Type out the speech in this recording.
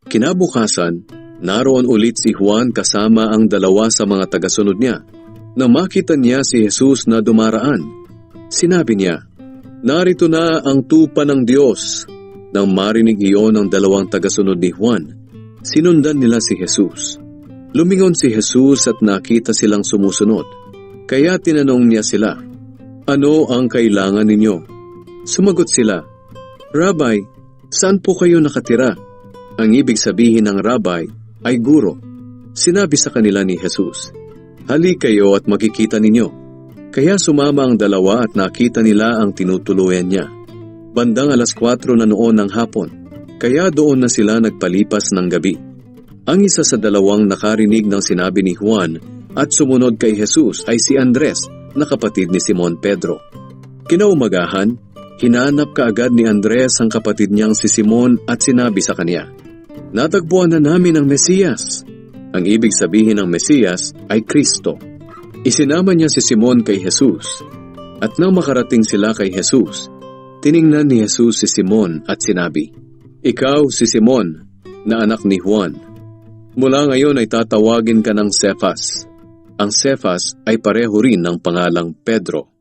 Kinabukasan, naroon ulit si Juan kasama ang dalawa sa mga tagasunod niya. Nang makita niya si Jesus na dumaraan, sinabi niya, "Narito na ang tupa ng Diyos." Nang marinig iyon ng dalawang tagasunod ni Juan, sinundan nila si Jesus. Lumingon si Jesus at nakita silang sumusunod. Kaya tinanong niya sila, "Ano ang kailangan ninyo?" Sumagot sila, "Rabbi, saan po kayo nakatira?" Ang ibig sabihin ng rabbi ay guro. Sinabi sa kanila ni Jesus, "Halik kayo at makikita ninyo." Kaya sumama ang dalawa at nakita nila ang tinutuluyan niya. Bandang 4:00 na noon ng hapon, kaya doon na sila nagpalipas ng gabi. Ang isa sa dalawang nakarinig ng sinabi ni Juan at sumunod kay Jesus ay si Andres, na kapatid ni Simon Pedro. Kinaumagahan, hinanap kaagad ni Andres ang kapatid niyang si Simon at sinabi sa kanya, "Natagpuan na namin ang Mesiyas." Ang ibig sabihin ng Mesiyas ay Kristo. Isinama niya si Simon kay Jesus. At nang makarating sila kay Jesus, tiningnan ni Jesus si Simon at sinabi, "Ikaw si Simon, na anak ni Juan. Mula ngayon ay tatawagin ka ng Cephas." Ang Cephas ay pareho rin ng pangalang Pedro.